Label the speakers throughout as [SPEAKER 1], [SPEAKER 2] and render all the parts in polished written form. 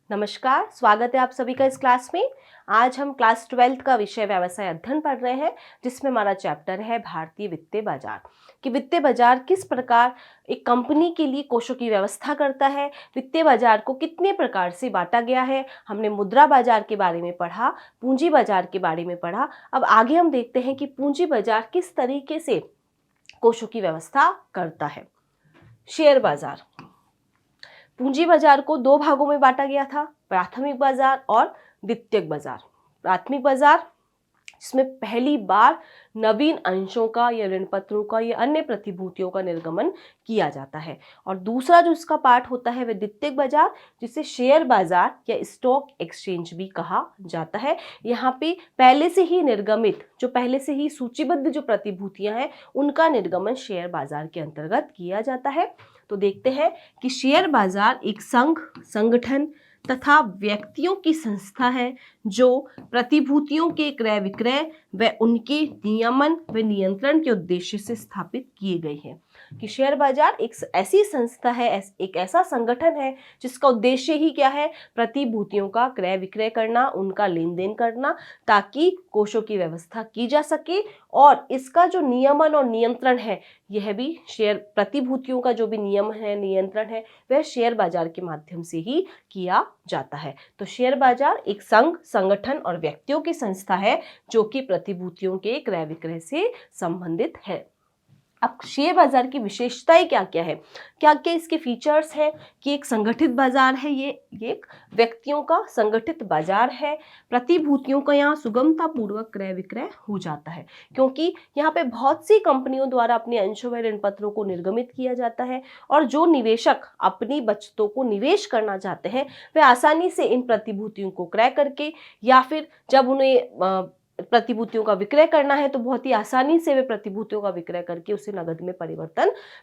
[SPEAKER 1] नमस्कार, स्वागत है आप सभी का इस क्लास में। आज हम क्लास 12th का विषय व्यवसाय अध्ययन पढ़ रहे हैं, जिसमें हमारा चैप्टर है भारतीय वित्तीय बाजार। कि वित्तीय बाजार किस प्रकार एक कंपनी के लिए कोषों की व्यवस्था करता है, वित्तीय बाजार को कितने प्रकार से बांटा गया है। हमने मुद्रा बाजार के बारे में पढ़ा, पूंजी बाजार के बारे में पढ़ा। अब आगे हम देखते हैं कि पूंजी बाजार किस तरीके से कोषों की व्यवस्था करता है। शेयर बाजार, पूंजी बाजार को दो भागों में बांटा गया था, प्राथमिक बाजार और द्वितीयक बाजार। प्राथमिक बाजार जिसमें पहली बार नवीन अंशों का या ऋण पत्रों का या अन्य प्रतिभूतियों का निर्गमन किया जाता है, और दूसरा जो इसका पार्ट होता है वह द्वितीयक बाजार, जिसे शेयर बाजार या स्टॉक एक्सचेंज भी कहा जाता है। यहाँ पे पहले से ही निर्गमित, जो पहले से ही सूचीबद्ध जो प्रतिभूतियां हैं, उनका निर्गमन शेयर बाजार के अंतर्गत किया जाता है। तो देखते हैं कि शेयर बाजार एक संघ, संगठन तथा व्यक्तियों की संस्था है जो प्रतिभूतियों के क्रय विक्रय व उनके नियमन व नियंत्रण के उद्देश्य से स्थापित किए गए हैं। कि शेयर बाजार एक ऐसी संस्था है, एक ऐसा संगठन है जिसका उद्देश्य ही क्या है, प्रतिभूतियों का क्रय विक्रय करना, उनका लेन देन करना, ताकि कोषों की व्यवस्था की जा सके। और इसका जो नियमन और नियंत्रण है, यह भी शेयर प्रतिभूतियों का जो भी नियम है, नियंत्रण है, वह शेयर बाजार के माध्यम से ही किया जाता है। तो शेयर बाजार एक संघ, संगठन और व्यक्तियों की संस्था है जो कि प्रतिभूतियों के क्रय विक्रय से संबंधित है। अब शेयर बाजार की विशेषताएं क्या क्या है, क्या क्या इसके फीचर्स हैं। कि एक संगठित बाजार है, ये एक व्यक्तियों का संगठित बाजार है। प्रतिभूतियों का यहाँ सुगमता पूर्वक क्रय विक्रय हो जाता है, क्योंकि यहाँ पे बहुत सी कंपनियों द्वारा अपने अंशों व ऋण पत्रों को निर्गमित किया जाता है, और जो निवेशक अपनी बचतों को निवेश करना चाहते हैं, वे आसानी से इन प्रतिभूतियों को क्रय करके, या फिर जब उन्हें प्रतिभूतियों का विक्रय करना है तो बहुत ही आसानी से वे प्रतिभूतियों का विक्रय करके उसे नगद में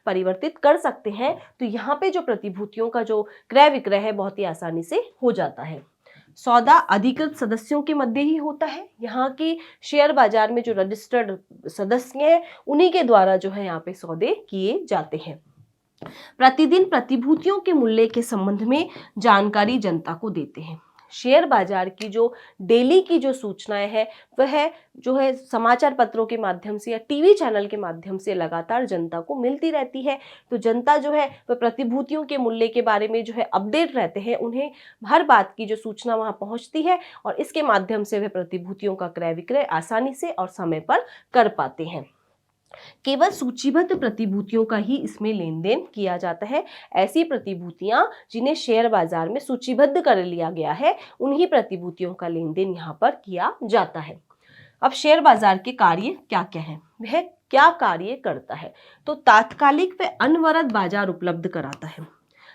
[SPEAKER 1] परिवर्तित कर सकते हैं। तो यहाँ पे जो प्रतिभूतियों का जो क्रय विक्रय है, बहुत ही आसानी से हो जाता है। सौदा अधिकृत सदस्यों के मध्य ही होता है। यहाँ के शेयर बाजार में जो रजिस्टर्ड सदस्य हैं, उन्हीं के द्वारा जो है यहाँ पे सौदे किए जाते हैं। प्रतिदिन प्रतिभूतियों के मूल्य के संबंध में जानकारी जनता को देते हैं। शेयर बाजार की जो डेली की जो सूचनाएं हैं, वह जो है समाचार पत्रों के माध्यम से या टीवी चैनल के माध्यम से लगातार जनता को मिलती रहती है। तो जनता जो है वह प्रतिभूतियों के मूल्य के बारे में जो है अपडेट रहते हैं, उन्हें हर बात की जो सूचना वहां पहुंचती है, और इसके माध्यम से वे प्रतिभूतियों का क्रय विक्रय आसानी से और समय पर कर पाते हैं। केवल सूचीबद्ध प्रतिभूतियों का ही इसमें लेन देन किया जाता है। ऐसी प्रतिभूतियां जिन्हें शेयर बाजार में सूचीबद्ध कर लिया गया है, उन्हीं प्रतिभूतियों का लेन देन यहाँ पर किया जाता है। अब शेयर बाजार के कार्य क्या क्या है, वह क्या कार्य करता है। तो तात्कालिक व अनवरत बाजार उपलब्ध कराता है।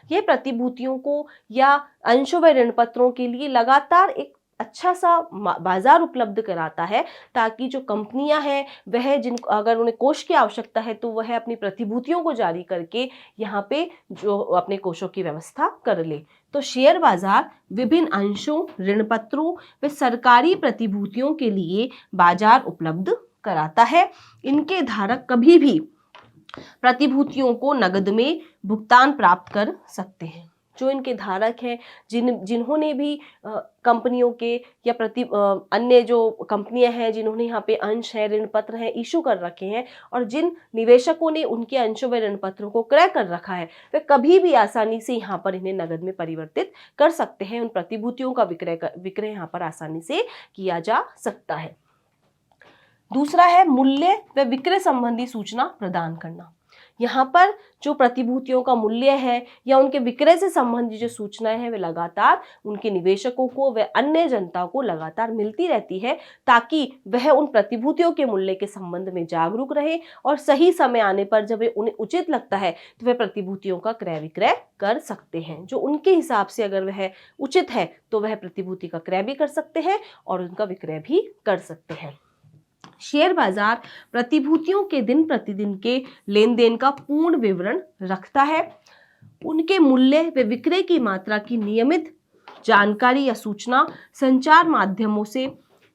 [SPEAKER 1] यह प्रतिभूतियों को या अंशों व ऋण पत्रों के लिए लगातार एक अच्छा सा बाजार उपलब्ध कराता है, ताकि जो कंपनियां हैं वह अगर उन्हें कोष की आवश्यकता है तो वह अपनी प्रतिभूतियों को जारी करके यहाँ पे जो अपने कोषों की व्यवस्था कर ले। तो शेयर बाजार विभिन्न अंशों, ऋण पत्रों व सरकारी प्रतिभूतियों के लिए बाजार उपलब्ध कराता है। इनके धारक कभी भी प्रतिभूतियों को नगद में भुगतान प्राप्त कर सकते हैं। जो इनके धारक हैं, जिन्होंने भी कंपनियों के या अन्य जो कंपनियां हैं जिन्होंने यहाँ पे अंश है, ऋण पत्र हैं इशू कर रखे हैं, और जिन निवेशकों ने उनके अंशों व ऋण पत्रों को क्रय कर रखा है, वे कभी भी आसानी से यहाँ पर इन्हें नगद में परिवर्तित कर सकते हैं। उन प्रतिभूतियों का विक्रय यहाँ पर आसानी से किया जा सकता है। दूसरा है मूल्य व विक्रय संबंधी सूचना प्रदान करना। यहाँ पर जो प्रतिभूतियों का मूल्य है या उनके विक्रय से संबंधित जो सूचनाएं हैं, वे लगातार उनके निवेशकों को व अन्य जनता को लगातार मिलती रहती है, ताकि वह उन प्रतिभूतियों के मूल्य के संबंध में जागरूक रहे, और सही समय आने पर जब उन्हें उचित लगता है तो वह प्रतिभूतियों का क्रय विक्रय कर सकते हैं। जो उनके हिसाब से अगर वह उचित है तो वह प्रतिभूति का क्रय भी कर सकते हैं और उनका विक्रय भी कर सकते हैं। शेयर बाजार प्रतिभूतियों के दिन प्रतिदिन के लेन देन का पूर्ण विवरण रखता है। उनके मूल्य व विक्रय की मात्रा की नियमित जानकारी या सूचना संचार माध्यमों से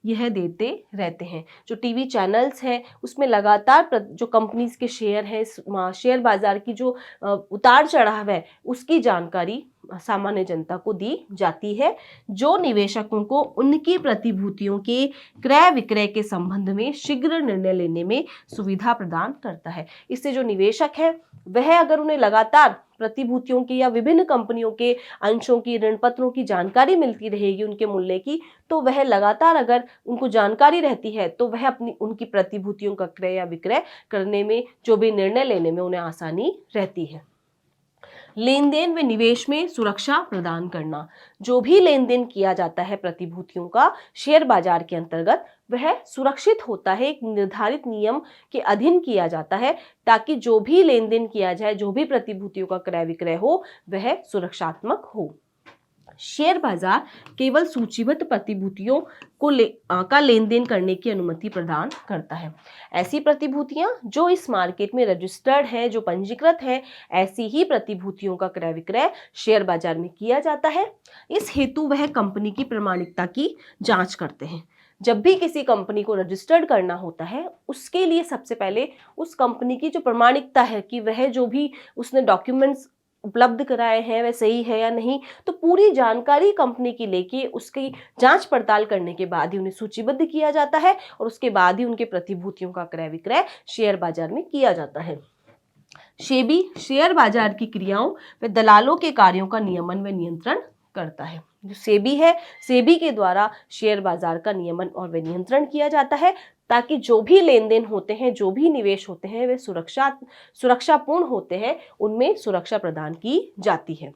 [SPEAKER 1] यह देते रहते हैं। जो टीवी चैनल्स हैं उसमें लगातार जो कंपनीज के शेयर हैं, शेयर बाजार की जो उतार चढ़ाव है उसकी जानकारी सामान्य जनता को दी जाती है, जो निवेशकों को उनकी प्रतिभूतियों के क्रय विक्रय के संबंध में शीघ्र निर्णय लेने में सुविधा प्रदान करता है। इससे जो निवेशक है वह अगर उन्हें लगातार प्रतिभूतियों की या विभिन्न कंपनियों के अंशों की, ऋण पत्रों की जानकारी मिलती रहेगी उनके मूल्य की, तो वह लगातार अगर उनको जानकारी रहती है तो वह अपनी उनकी प्रतिभूतियों का क्रय या विक्रय करने में, जो भी निर्णय लेने में उन्हें आसानी रहती है। लेन देन व निवेश में सुरक्षा प्रदान करना। जो भी लेन देन किया जाता है प्रतिभूतियों का शेयर बाजार के अंतर्गत, वह सुरक्षित होता है, एक निर्धारित नियम के अधीन किया जाता है, ताकि जो भी लेन देन किया जाए, जो भी प्रतिभूतियों का क्रय विक्रय हो, वह सुरक्षात्मक हो। शेयर बाजार केवल सूचीबद्ध प्रतिभूतियों का लेन देन करने की अनुमति प्रदान करता है। ऐसी प्रतिभूतियां जो इस मार्केट में रजिस्टर्ड है, जो पंजीकृत है, ऐसी ही प्रतिभूतियों का क्रय विक्रय शेयर बाजार में किया जाता है। इस हेतु वह कंपनी की प्रामाणिकता की जांच करते हैं। जब भी किसी कंपनी को रजिस्टर्ड करना होता है, उसके लिए सबसे पहले उस कंपनी की जो प्रामाणिकता है कि वह जो भी उसने डॉक्यूमेंट्स उपलब्ध कराए हैं वह सही है या नहीं, तो पूरी जानकारी कंपनी की लेके उसकी जांच पड़ताल करने के बाद ही उन्हें सूचीबद्ध किया जाता है और उसके बाद ही उनके प्रतिभूतियों का क्रय विक्रय शेयर बाजार में किया जाता है। सेबी शेयर बाजार की क्रियाओं व दलालों के कार्यों का नियमन व नियंत्रण करता है। जो सेबी है, सेबी के द्वारा शेयर बाजार का नियमन और व नियंत्रण किया जाता है, ताकि जो भी लेन देन होते हैं, जो भी निवेश होते हैं, वे सुरक्षापूर्ण होते हैं, उनमें सुरक्षा प्रदान की जाती है।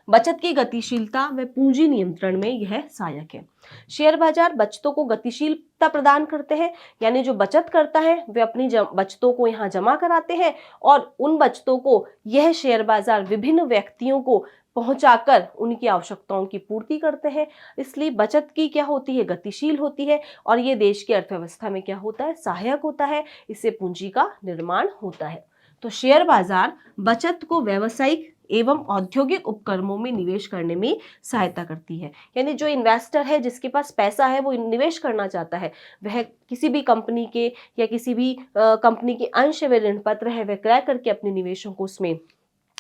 [SPEAKER 1] बचत की गतिशीलता व पूंजी नियंत्रण में यह सहायक है। शेयर बाजार बचतों को गतिशीलता प्रदान करते हैं, यानी जो बचत करता है वे अपनी बचतों को यहाँ जमा कराते हैं और उन बचतों को यह शेयर बाजार विभिन्न व्यक्तियों को पहुंचाकर उनकी आवश्यकताओं की पूर्ति करते हैं। इसलिए बचत की क्या होती है, गतिशील होती है और ये देश की अर्थव्यवस्था में क्या होता है, सहायक होता है। इससे पूंजी का निर्माण होता है। तो शेयर बाजार बचत को व्यावसायिक एवं औद्योगिक उपक्रमों में निवेश करने में सहायता करती है। यानी जो इन्वेस्टर है, जिसके पास पैसा है, वो निवेश करना चाहता है, वह किसी भी कंपनी के या किसी भी कंपनी के अंश व ऋण पत्र है वह क्रय करके अपने निवेशों को उसमें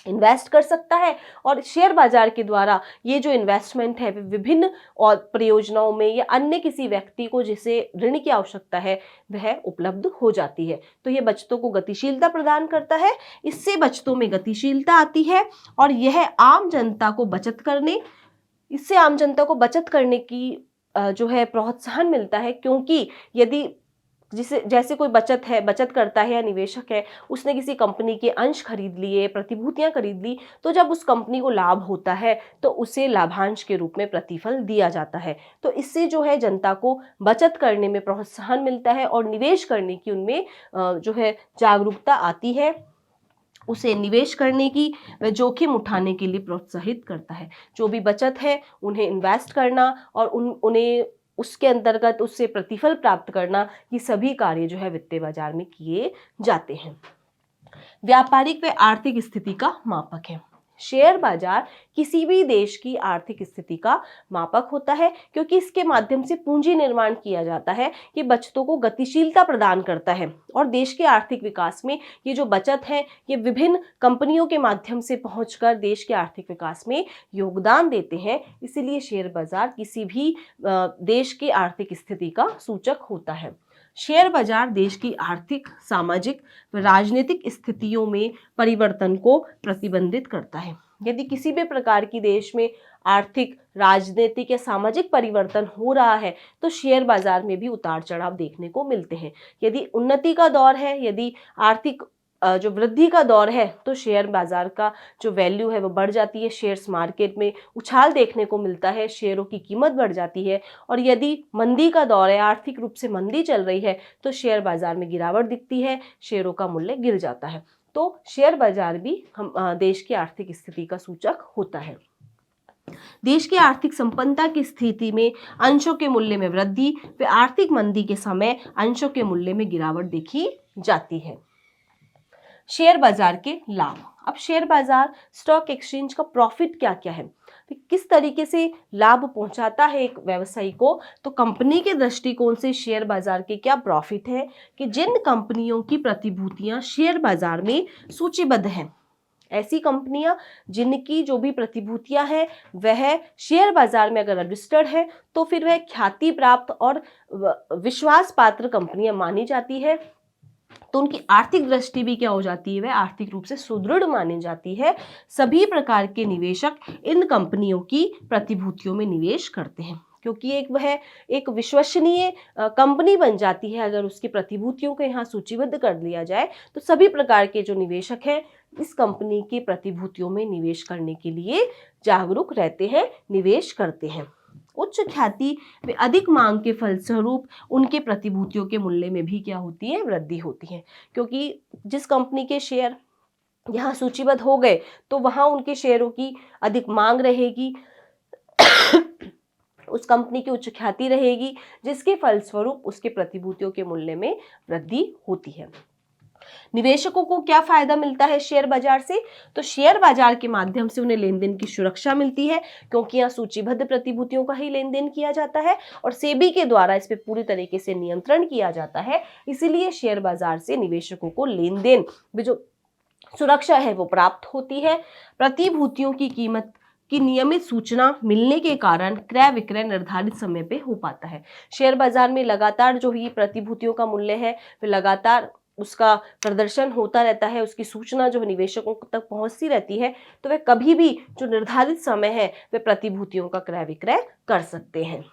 [SPEAKER 1] इन्वेस्ट कर सकता है। और शेयर बाजार के द्वारा ये जो इन्वेस्टमेंट है विभिन्न और परियोजनाओं में या अन्य किसी व्यक्ति को जिसे ऋण की आवश्यकता है वह उपलब्ध हो जाती है। तो ये बचतों को गतिशीलता प्रदान करता है। इससे बचतों में गतिशीलता आती है और यह आम जनता को बचत करने की जो है प्रोत्साहन मिलता है, क्योंकि यदि जैसे कोई बचत करता है या निवेशक है, उसने किसी कंपनी के अंश खरीद लिए, प्रतिभूतियां खरीद ली, तो जब उस कंपनी को लाभ होता है तो उसे लाभांश के रूप में प्रतिफल दिया जाता है। तो इससे जो है जनता को बचत करने में प्रोत्साहन मिलता है और निवेश करने की उनमें जो है जागरूकता आती है, उसे निवेश करने की व जोखिम उठाने के लिए प्रोत्साहित करता है। जो भी बचत है उन्हें इन्वेस्ट करना और उन्हें उसके अंतर्गत उससे प्रतिफल प्राप्त करना, ये सभी कार्य जो है वित्तीय बाजार में किए जाते हैं। व्यापारिक व आर्थिक स्थिति का मापक है। शेयर बाजार किसी भी देश की आर्थिक स्थिति का मापक होता है, क्योंकि इसके माध्यम से पूंजी निर्माण किया जाता है। ये बचतों को गतिशीलता प्रदान करता है और देश के आर्थिक विकास में ये जो बचत है ये विभिन्न कंपनियों के माध्यम से पहुंचकर देश के आर्थिक विकास में योगदान देते हैं। इसीलिए शेयर बाजार किसी भी देश की आर्थिक स्थिति का सूचक होता है। शेयर बाजार देश की आर्थिक, सामाजिक व राजनीतिक स्थितियों में परिवर्तन को प्रतिबंधित करता है। यदि किसी भी प्रकार की देश में आर्थिक, राजनीतिक या सामाजिक परिवर्तन हो रहा है तो शेयर बाजार में भी उतार चढ़ाव देखने को मिलते हैं। यदि उन्नति का दौर है, यदि आर्थिक जो वृद्धि का दौर है, तो शेयर बाजार का जो वैल्यू है वो बढ़ जाती है, शेयर्स मार्केट में उछाल देखने को मिलता है, शेयरों की कीमत बढ़ जाती है। और यदि मंदी का दौर है, आर्थिक रूप से मंदी चल रही है, तो शेयर बाजार में गिरावट दिखती है, शेयरों का मूल्य गिर जाता है। तो शेयर बाजार भी हम देश की आर्थिक स्थिति का सूचक होता है। देश की आर्थिक संपन्नता की स्थिति में अंशों के मूल्य में वृद्धि व आर्थिक मंदी के समय अंशों के मूल्य में गिरावट देखी जाती है। शेयर बाजार के लाभ। अब शेयर बाजार, स्टॉक एक्सचेंज का प्रॉफिट क्या क्या है? किस तरीके से लाभ पहुंचाता है एक व्यवसायी को, तो कंपनी के दृष्टिकोण से शेयर बाजार के क्या प्रॉफिट है कि जिन कंपनियों की प्रतिभूतियां शेयर बाजार में सूचीबद्ध हैं, ऐसी कंपनियां जिनकी जो भी प्रतिभूतियां हैं वह शेयर बाजार में अगर रजिस्टर्ड है तो फिर वह ख्याति प्राप्त और विश्वास पात्र कंपनियां मानी जाती है। तो उनकी आर्थिक दृष्टि भी क्या हो जाती है, वह आर्थिक रूप से सुदृढ़ मानी जाती है। सभी प्रकार के निवेशक इन कंपनियों की प्रतिभूतियों में निवेश करते हैं क्योंकि वह एक विश्वसनीय कंपनी बन जाती है। अगर उसकी प्रतिभूतियों को यहाँ सूचीबद्ध कर लिया जाए तो सभी प्रकार के जो निवेशक हैं इस कंपनी की प्रतिभूतियों में निवेश करने के लिए जागरूक रहते हैं, निवेश करते हैं। उच्च ख्याति व अधिक मांग के फलस्वरूप उनके प्रतिभूतियों के मूल्य में भी क्या होती है, वृद्धि होती है। क्योंकि जिस कंपनी के शेयर यहाँ सूचीबद्ध हो गए तो वहां उनके शेयरों की अधिक मांग रहेगी, उस कंपनी की उच्च ख्याति रहेगी, जिसके फलस्वरूप उसके प्रतिभूतियों के मूल्य में वृद्धि होती है। निवेशकों को क्या फायदा मिलता है शेयर बाजार से, तो शेयर बाजार के माध्यम से उन्हें लेन देन की सुरक्षा मिलती है क्योंकि यहाँ सूचीबद्ध प्रतिभूतियों का ही लेन देन किया जाता है और सेबी के द्वारा इस पर पूरी तरीके से नियंत्रण किया जाता है। इसीलिए शेयर बाजार से निवेशकों को लेन देन में जो सुरक्षा है वो प्राप्त होती है। प्रतिभूतियों की कीमत की नियमित सूचना मिलने के कारण क्रय विक्रय निर्धारित समय पे हो पाता है। शेयर बाजार में लगातार जो ही प्रतिभूतियों का मूल्य है वह लगातार उसका प्रदर्शन होता रहता है, उसकी सूचना जो निवेशकों तक पहुंचती रहती है, तो वे कभी भी जो निर्धारित समय है वे प्रतिभूतियों का क्रय विक्रय कर सकते हैं।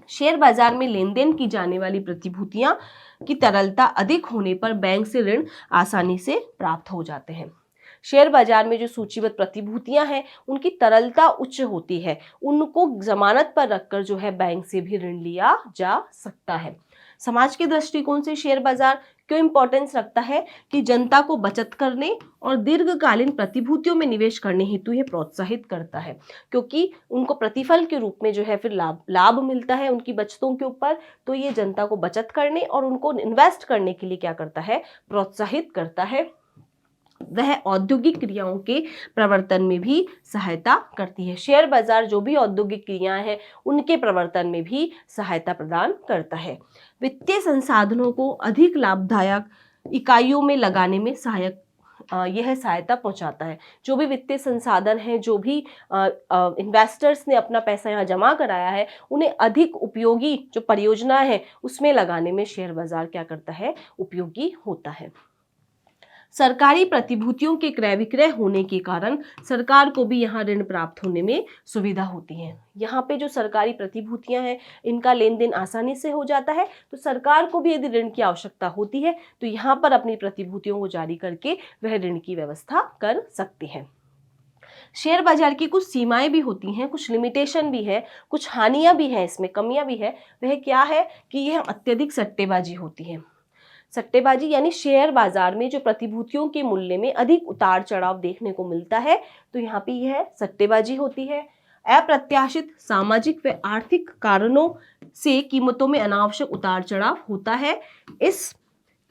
[SPEAKER 1] शेयर बाजार में लेन देन की जाने वाली प्रतिभूतियां की तरलता अधिक होने पर बैंक से ऋण आसानी से प्राप्त हो जाते हैं। शेयर बाजार में जो सूचीबद्ध प्रतिभूतियां हैं उनकी तरलता उच्च होती है, उनको जमानत पर रखकर जो है बैंक से भी ऋण लिया जा सकता है। समाज के दृष्टिकोण से शेयर बाजार क्यों इंपॉर्टेंस रखता है कि जनता को बचत करने और दीर्घकालीन प्रतिभूतियों में निवेश करने हेतु यह प्रोत्साहित करता है क्योंकि उनको प्रतिफल के रूप में जो है फिर लाभ मिलता है उनकी बचतों के ऊपर। तो ये जनता को बचत करने और उनको इन्वेस्ट करने के लिए क्या करता है, प्रोत्साहित करता है। वह औद्योगिक क्रियाओं के प्रवर्तन में भी सहायता करती है। शेयर बाजार जो भी औद्योगिक क्रियाएं हैं उनके प्रवर्तन में भी सहायता प्रदान करता है। वित्तीय संसाधनों को अधिक लाभदायक इकाइयों में लगाने में यह सहायता पहुंचाता है। जो भी वित्तीय संसाधन है, जो भी इन्वेस्टर्स ने अपना पैसा यहाँ जमा कराया है, उन्हें अधिक उपयोगी जो परियोजना है उसमें लगाने में शेयर बाजार क्या करता है, उपयोगी होता है। सरकारी प्रतिभूतियों के क्रय विक्रय होने के कारण सरकार को भी यहाँ ऋण प्राप्त होने में सुविधा होती है। यहाँ पे जो सरकारी प्रतिभूतियां हैं इनका लेन देन आसानी से हो जाता है, तो सरकार को भी यदि ऋण की आवश्यकता होती है तो यहाँ पर अपनी प्रतिभूतियों को जारी करके वह ऋण की व्यवस्था कर सकती है। शेयर बाजार की कुछ सीमाएं भी होती हैं, कुछ लिमिटेशन भी है, कुछ हानियां भी हैं, इसमें कमियां भी है। वह क्या है कि यह अत्यधिक सट्टेबाजी होती है। सट्टेबाजी यानी शेयर बाजार में जो प्रतिभूतियों के मूल्य में अधिक उतार चढ़ाव देखने को मिलता है, तो यहाँ पे यह सट्टेबाजी होती है। अप्रत्याशित सामाजिक व आर्थिक कारणों से कीमतों में अनावश्यक उतार चढ़ाव होता है। इस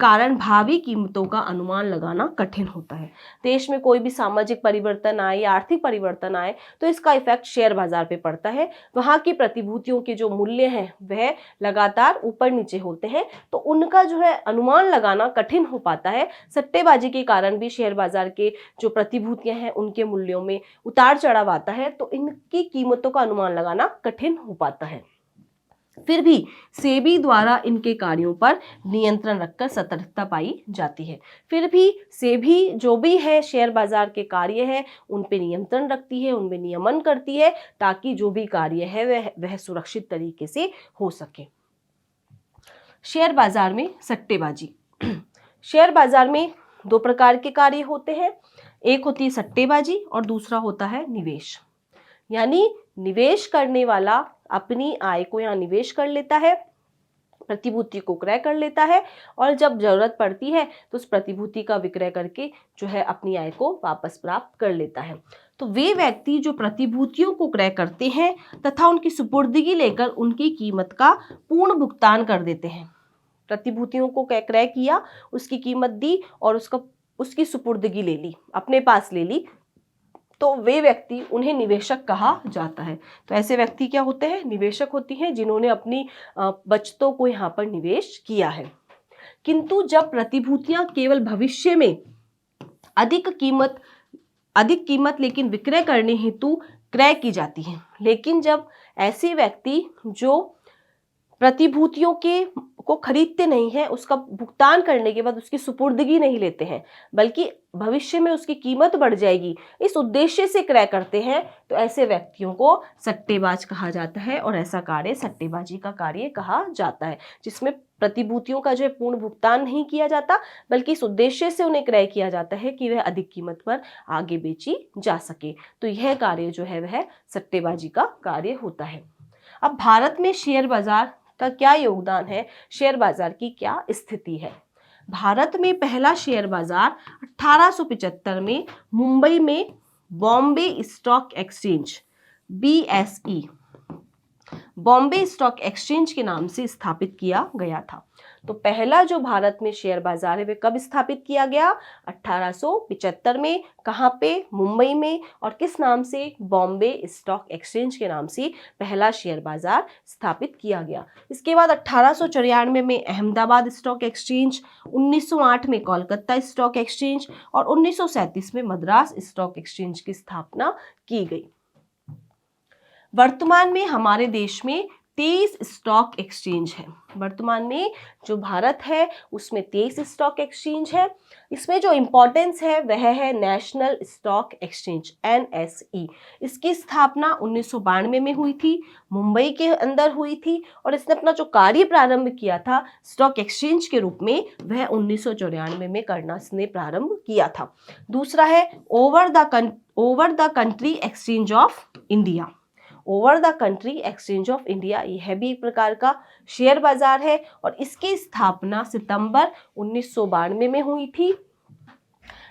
[SPEAKER 1] कारण भावी कीमतों का अनुमान लगाना कठिन होता है। देश में कोई भी सामाजिक परिवर्तन आए या आर्थिक परिवर्तन आए तो इसका इफेक्ट शेयर बाजार पे पड़ता है। वहाँ की प्रतिभूतियों के जो मूल्य हैं वह लगातार ऊपर नीचे होते हैं, तो उनका जो है अनुमान लगाना कठिन हो पाता है। सट्टेबाजी के कारण भी शेयर बाजार के जो प्रतिभूतियां हैं उनके मूल्यों में उतार चढ़ाव आता है, तो इनकी कीमतों का अनुमान लगाना कठिन हो पाता है। फिर भी सेबी द्वारा इनके कार्यों पर नियंत्रण रखकर सतर्कता पाई जाती है। फिर भी सेबी जो भी है शेयर बाजार के कार्य है उन पे नियंत्रण रखती है, उनमें नियमन करती है ताकि जो भी कार्य है वह सुरक्षित तरीके से हो सके। शेयर बाजार में सट्टेबाजी। शेयर बाजार में दो प्रकार के कार्य होते हैं, एक होती है सट्टेबाजी और दूसरा होता है निवेश। यानी निवेश करने वाला अपनी आय को यहाँ निवेश कर लेता है, प्रतिभूति को क्रय कर लेता है और जब जरूरत पड़ती है तो उस प्रतिभूति का विक्रय करके जो है अपनी आय को वापस प्राप्त कर लेता है। तो वे व्यक्ति जो प्रतिभूतियों को क्रय करते हैं तथा उनकी सुपुर्दगी लेकर उनकी कीमत का पूर्ण भुगतान कर देते हैं। प्रतिभूतियों को क्रय किया, उसकी कीमत दी और उसकी सुपुर्दगी ले ली, अपने पास ले ली, तो वे व्यक्ति, उन्हें निवेशक कहा जाता है। तो ऐसे व्यक्ति क्या होते हैं? निवेशक होती हैं, जिन्होंने अपनी बचतों को यहाँ पर निवेश किया है। किंतु जब प्रतिभूतियां केवल भविष्य में अधिक कीमत लेकिन विक्रय करने हेतु क्रय की जाती है, लेकिन जब ऐसे व्यक्ति जो प्रतिभूतियों को खरीदते नहीं हैं, उसका भुगतान करने के बाद उसकी सुपुर्दगी नहीं लेते हैं, बल्कि भविष्य में उसकी कीमत बढ़ जाएगी, इस उद्देश्य से क्रय करते हैं, तो ऐसे व्यक्तियों को सट्टेबाज कहा जाता है। और ऐसा कार्य सट्टेबाजी का कार्य कहा जाता है, जिसमें प्रतिभूतियों का जो है पूर्ण भुगतान नहीं किया जाता, बल्कि इस उद्देश्य से उन्हें क्रय किया जाता है कि वह अधिक कीमत पर आगे बेची जा सके। तो यह कार्य जो है वह सट्टेबाजी का कार्य होता है। अब भारत में शेयर बाजार का क्या योगदान है, शेयर बाजार की क्या स्थिति है? भारत में पहला शेयर बाजार 1875 में मुंबई में Bombay stock exchange BSE, Bombay stock exchange के नाम से स्थापित किया गया था। तो पहला जो भारत में शेयर बाजार है वह कब स्थापित किया गया? 1875 में। कहाँ पे? मुंबई में। और किस नाम से? बॉम्बे स्टॉक एक्सचेंज के नाम से पहला शेयर बाजार स्थापित किया गया। इसके बाद 1894 में अहमदाबाद स्टॉक एक्सचेंज, 1908 में कोलकाता स्टॉक एक्सचेंज और 1937 में मद्रास स्टॉक एक्सचेंज की स्थापना की गई। वर्तमान में हमारे देश में 23 स्टॉक एक्सचेंज है। वर्तमान में जो भारत है उसमें 23 स्टॉक एक्सचेंज है। इसमें जो इंपॉर्टेंस है वह है नेशनल स्टॉक एक्सचेंज NSE। इसकी स्थापना 1992 में हुई थी, मुंबई के अंदर हुई थी, और इसने अपना जो कार्य प्रारंभ किया था स्टॉक एक्सचेंज के रूप में वह 1994 में करना इसने प्रारंभ किया था। दूसरा है over the country exchange of India. Over the country exchange of India, यह भी एक प्रकार का शेयर बाजार है और इसकी स्थापना सितंबर 1992 में हुई थी।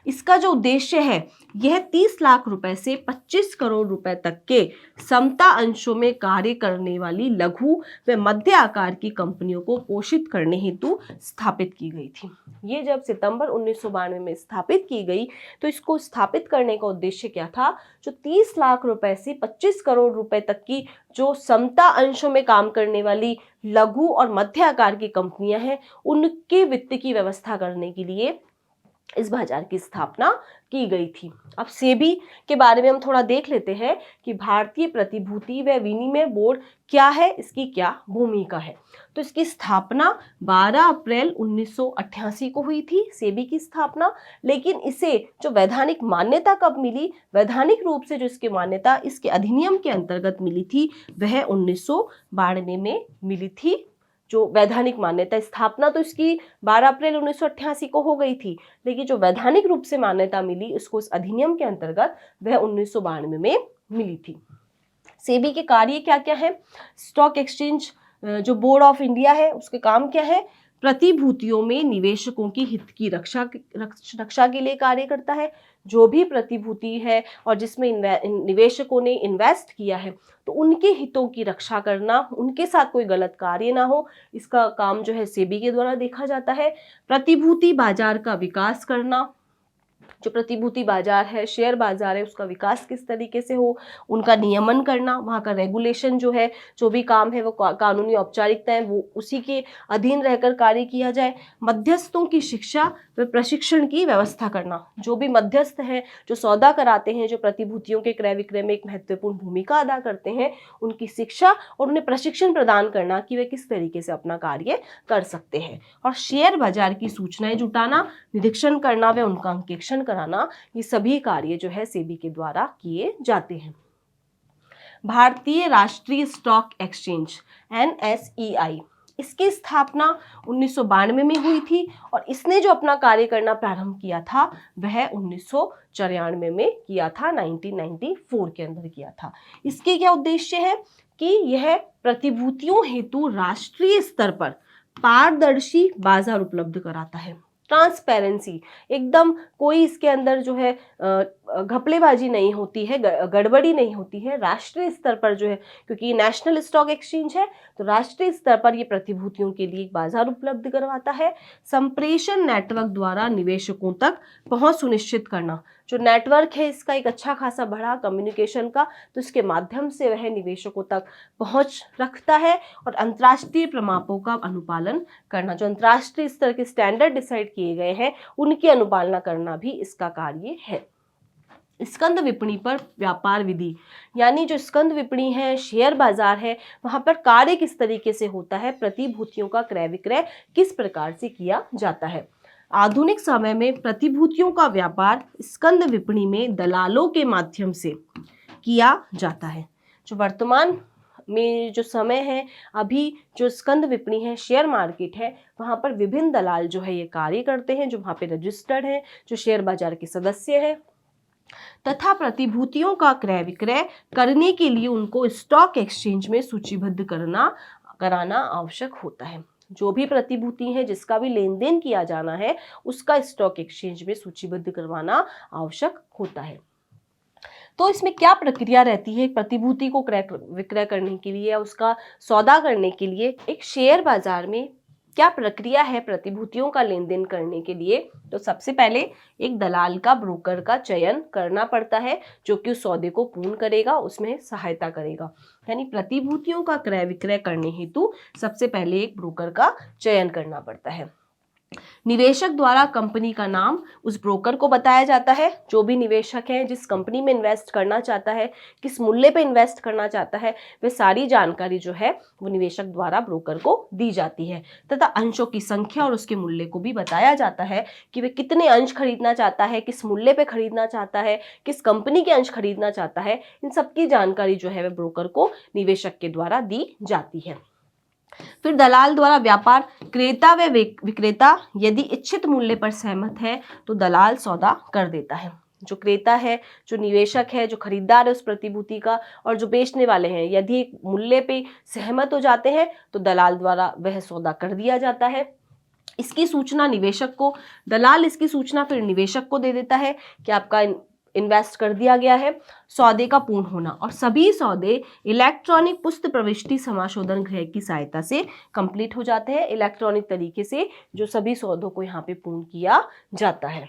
[SPEAKER 1] इसका जो उद्देश्य है यह 30 लाख रुपए से 25 करोड़ रुपए तक के समता अंशों में कार्य करने वाली लघु व मध्य आकार की कंपनियों को पोषित करने हेतु स्थापित की गई थी। ये जब सितंबर 1992 में स्थापित की गई तो इसको स्थापित करने का उद्देश्य क्या था? जो 30 लाख रुपए से 25 करोड़ रुपए तक की जो समता अंशों में काम करने वाली लघु और मध्य आकार की कंपनियां हैं, उनके वित्त की व्यवस्था करने के लिए इस बाजार की स्थापना की गई थी। अब सेबी के बारे में हम थोड़ा देख लेते हैं कि भारतीय प्रतिभूति व विनिमय बोर्ड क्या है, इसकी क्या भूमिका है। तो इसकी स्थापना 12 अप्रैल 1988 को हुई थी, सेबी की स्थापना। लेकिन इसे जो वैधानिक मान्यता कब मिली? वैधानिक रूप से जो इसकी मान्यता इसके अधिनियम के अंतर्गत मिली थी वह 1992 में मिली थी। जो वैधानिक मान्यता, स्थापना तो इसकी 12 अप्रैल 1988 को हो गई थी, लेकिन जो वैधानिक रूप से मान्यता मिली उसको इस अधिनियम के अंतर्गत वह 1992 में मिली थी। सेबी के कार्य क्या क्या है? स्टॉक एक्सचेंज जो बोर्ड ऑफ इंडिया है उसके काम क्या है? प्रतिभूतियों में निवेशकों की हित की रक्षा के लिए कार्य करता है। जो भी प्रतिभूति है और जिसमें निवेशकों ने इन्वेस्ट किया है तो उनके हितों की रक्षा करना, उनके साथ कोई गलत कार्य ना हो, इसका काम जो है सेबी के द्वारा देखा जाता है। प्रतिभूति बाजार का विकास करना, जो प्रतिभूति बाजार है, शेयर बाजार है, उसका विकास किस तरीके से हो, उनका नियमन करना, वहाँ का रेगुलेशन जो है, जो भी काम है वो कानूनी औपचारिकताएं वो उसी के अधीन रहकर कार्य किया जाए। मध्यस्थों की शिक्षा व प्रशिक्षण की व्यवस्था करना, जो भी मध्यस्थ हैं, जो सौदा कराते हैं, जो प्रतिभूतियों के क्रय विक्रय में एक महत्वपूर्ण भूमिका अदा करते हैं, उनकी शिक्षा और उन्हें प्रशिक्षण प्रदान करना कि वे किस तरीके से अपना कार्य कर सकते हैं। और शेयर बाजार की सूचनाएं जुटाना, निरीक्षण करना व उनका अंकेक्षण कराना, ये सभी कार्य जो है सेबी के द्वारा किए जाते हैं। भारतीय राष्ट्रीय स्टॉक एक्सचेंज NSEI, इसकी स्थापना 1992 में हुई थी और इसने जो अपना कार्य करना प्रारंभ किया था वह 1994 में किया था, 1994 के अंदर किया था। इसके क्या उद्देश्य है कि यह प्रतिभूतियों हेतु राष्ट्रीय स्तर पर पारदर्शी बाजार उपलब्ध कराता है। ट्रांसपेरेंसी, एकदम कोई इसके अंदर जो है घपलेबाजी नहीं होती है, गड़बड़ी नहीं होती है। राष्ट्रीय स्तर पर जो है, क्योंकि नेशनल स्टॉक एक्सचेंज है तो राष्ट्रीय स्तर पर ये प्रतिभूतियों के लिए एक बाजार उपलब्ध करवाता है। संप्रेषण नेटवर्क द्वारा निवेशकों तक पहुंच सुनिश्चित करना, जो नेटवर्क है इसका एक अच्छा खासा बढ़ा कम्युनिकेशन का, तो इसके माध्यम से वह निवेशकों तक पहुंच रखता है। और अंतर्राष्ट्रीय प्रमापों का अनुपालन करना, जो अंतर्राष्ट्रीय स्तर के स्टैंडर्ड डिसाइड किए गए हैं उनकी अनुपालना करना भी इसका कार्य है। स्कंद विपणि पर व्यापार विधि, यानी जो स्कंद विपणि है, शेयर बाजार है, वहां पर कार्य किस तरीके से होता है, प्रतिभूतियों का क्रय विक्रय किस प्रकार से किया जाता है। आधुनिक समय में प्रतिभूतियों का व्यापार स्कंद विपणि में दलालों के माध्यम से किया जाता है। जो वर्तमान में जो समय है, अभी जो स्कंद विपणि है, शेयर मार्केट है, वहां पर विभिन्न दलाल जो है ये कार्य करते हैं, जो वहां पे रजिस्टर्ड है, जो शेयर बाजार के सदस्य हैं, तथा प्रतिभूतियों का क्रय विक्रय करने के लिए उनको स्टॉक एक्सचेंज में सूचीबद्ध कराना आवश्यक होता है। जो भी प्रतिभूति है, जिसका भी लेन देन किया जाना है, उसका स्टॉक एक्सचेंज में सूचीबद्ध करवाना आवश्यक होता है। तो इसमें क्या प्रक्रिया रहती है प्रतिभूति को क्रय विक्रय करने के लिए या उसका सौदा करने के लिए? एक शेयर बाजार में क्या प्रक्रिया है प्रतिभूतियों का लेन देन करने के लिए? तो सबसे पहले एक दलाल का, ब्रोकर का चयन करना पड़ता है, जो कि उस सौदे को पूर्ण करेगा, उसमें सहायता करेगा। यानी प्रतिभूतियों का क्रय विक्रय करने हेतु सबसे पहले एक ब्रोकर का चयन करना पड़ता है। निवेशक द्वारा कंपनी का नाम उस ब्रोकर को बताया जाता है। जो भी निवेशक है, जिस कंपनी में इन्वेस्ट करना चाहता है, किस मूल्य पे इन्वेस्ट करना चाहता है, वह सारी जानकारी जो है वो निवेशक द्वारा ब्रोकर को दी जाती है। तथा अंशों की संख्या और उसके मूल्य को भी बताया जाता है कि वह कितने अंश खरीदना चाहता है, किस मूल्य पे खरीदना चाहता है, किस कंपनी के अंश खरीदना चाहता है। इन सबकी जानकारी जो है वह ब्रोकर को निवेशक के द्वारा दी जाती है। फिर दलाल द्वारा व्यापार, क्रेता व विक्रेता यदि इच्छित मूल्य पर सहमत है तो दलाल सौदा कर देता है। जो क्रेता है, जो निवेशक है, जो खरीदार है उस प्रतिभूति का, और जो बेचने वाले हैं, यदि एक मूल्य पे सहमत हो जाते हैं तो दलाल द्वारा वह सौदा कर दिया जाता है। इसकी सूचना निवेशक को, दलाल इसकी सूचना फिर निवेशक को दे देता है कि आपका इन्वेस्ट कर दिया गया है। सौदे का पूर्ण होना, और सभी सौदे इलेक्ट्रॉनिक पुस्त प्रविष्टि समाशोधन गृह की सहायता से कंप्लीट हो जाते हैं। इलेक्ट्रॉनिक तरीके से जो सभी सौदों को यहाँ पे पूर्ण किया जाता है।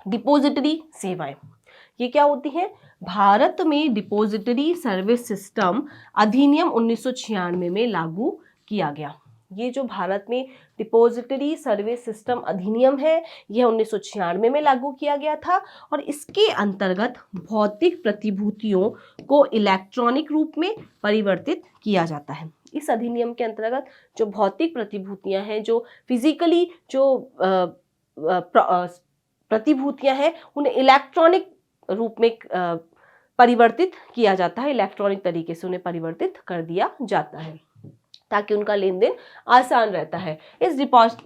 [SPEAKER 1] डिपॉजिटरी सेवाएं, ये क्या होती है? भारत में डिपॉजिटरी सर्विस सिस्टम अधिनियम 1996 में लागू किया गया। ये जो भारत में डिपॉजिटरी सर्विस सिस्टम अधिनियम है, यह 1996 में लागू किया गया था, और इसके अंतर्गत भौतिक प्रतिभूतियों को इलेक्ट्रॉनिक रूप में परिवर्तित किया जाता है। इस अधिनियम के अंतर्गत जो भौतिक प्रतिभूतियां हैं, जो फिजिकली जो प्रतिभूतियां हैं, उन्हें इलेक्ट्रॉनिक रूप में परिवर्तित किया जाता है। इलेक्ट्रॉनिक तरीके से उन्हें परिवर्तित कर दिया जाता है ताकि उनका लेन देन आसान रहता है। इस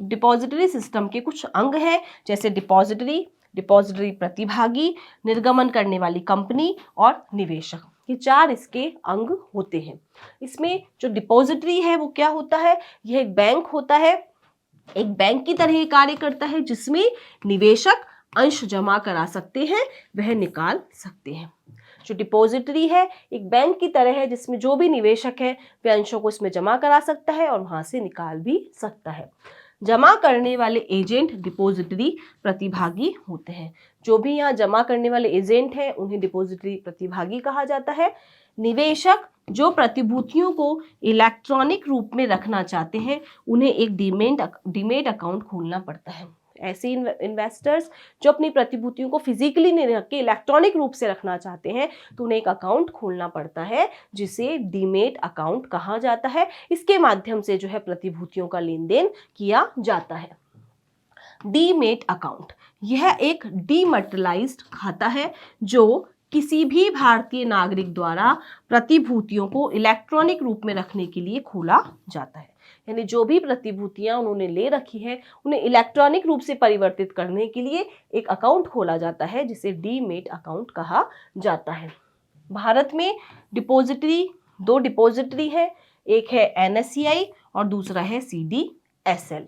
[SPEAKER 1] डिपॉजिटरी सिस्टम के कुछ अंग हैं, जैसे डिपॉजिटरी प्रतिभागी, निर्गमन करने वाली कंपनी और निवेशक। ये 4 इसके अंग होते हैं। इसमें जो डिपॉजिटरी है वो क्या होता है? यह एक बैंक होता है, एक बैंक की तरह कार्य करता है, जिसमें निवेशक अंश जमा करा सकते हैं, वह निकाल सकते हैं। जो डिपॉजिटरी है एक बैंक की तरह है, जिसमें जो भी निवेशक है वह अंशों को इसमें जमा करा सकता है और वहां से निकाल भी सकता है। जमा करने वाले एजेंट डिपॉजिटरी प्रतिभागी होते हैं। जो भी यहाँ जमा करने वाले एजेंट हैं उन्हें डिपॉजिटरी प्रतिभागी कहा जाता है। निवेशक जो प्रतिभूतियों को इलेक्ट्रॉनिक रूप में रखना चाहते हैं, उन्हें एक डीमेट अकाउंट खोलना पड़ता है। ऐसे इन्वेस्टर्स जो अपनी प्रतिभूतियों को फिजिकली नहीं रख के इलेक्ट्रॉनिक रूप से रखना चाहते हैं, तो उन्हें एक अकाउंट खोलना पड़ता है, जिसे डीमेट अकाउंट कहा जाता है। इसके माध्यम से जो है प्रतिभूतियों का लेन देन किया जाता है। डीमेट अकाउंट यह एक डीमैटेरियलाइज्ड खाता है, जो किसी भी भारतीय नागरिक द्वारा प्रतिभूतियों को इलेक्ट्रॉनिक रूप में रखने के लिए खोला जाता है। यानी जो भी प्रतिभूतियां उन्होंने ले रखी है, उन्हें इलेक्ट्रॉनिक रूप से परिवर्तित करने के लिए एक अकाउंट खोला जाता है, जिसे डीमेट अकाउंट कहा जाता है। भारत में दो डिपॉजिटरी है, एक है NSCI और दूसरा है CDSL।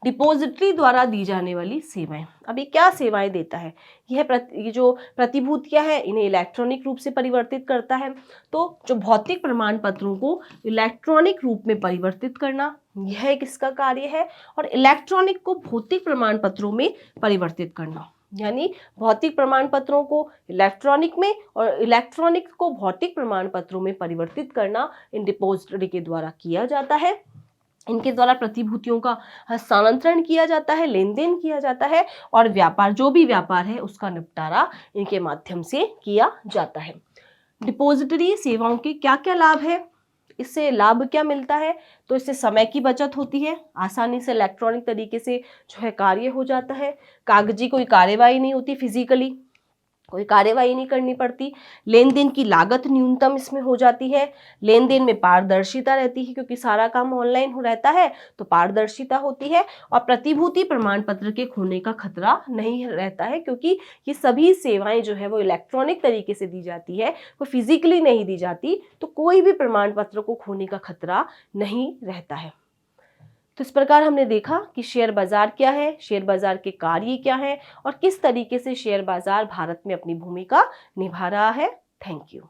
[SPEAKER 1] डिपॉजिटरी द्वारा दी जाने वाली सेवाएं, अब ये क्या सेवाएं देता है? ये जो प्रतिभूतियां हैं इन्हें इलेक्ट्रॉनिक रूप से परिवर्तित करता है। तो जो भौतिक प्रमाण पत्रों को इलेक्ट्रॉनिक रूप में परिवर्तित करना, यह एक इसका कार्य है, और इलेक्ट्रॉनिक को भौतिक प्रमाण पत्रों में परिवर्तित करना, यानी भौतिक प्रमाण पत्रों को इलेक्ट्रॉनिक में और इलेक्ट्रॉनिक को भौतिक प्रमाण पत्रों में परिवर्तित करना इन डिपॉजिटरी के द्वारा किया जाता है। इनके द्वारा प्रतिभूतियों का हस्तांतरण किया जाता है, लेन देन किया जाता है और व्यापार, जो भी व्यापार है उसका निपटारा इनके माध्यम से किया जाता है। डिपॉजिटरी सेवाओं के क्या क्या लाभ है, इससे लाभ क्या मिलता है? तो इससे समय की बचत होती है, आसानी से इलेक्ट्रॉनिक तरीके से जो है कार्य हो जाता है, कागजी कोई कार्यवाही नहीं होती, फिजिकली कोई कार्यवाही नहीं करनी पड़ती, लेन देन की लागत न्यूनतम इसमें हो जाती है, लेन देन में पारदर्शिता रहती है क्योंकि सारा काम ऑनलाइन हो रहता है तो पारदर्शिता होती है, और प्रतिभूति प्रमाण पत्र के खोने का खतरा नहीं रहता है क्योंकि ये सभी सेवाएं जो है वो इलेक्ट्रॉनिक तरीके से दी जाती है, वो फिजिकली नहीं दी जाती, तो कोई भी प्रमाण पत्र को खोने का खतरा नहीं रहता है। तो इस प्रकार हमने देखा कि शेयर बाजार क्या है, शेयर बाजार के कार्य क्या है और किस तरीके से शेयर बाजार भारत में अपनी भूमिका निभा रहा है। Thank you.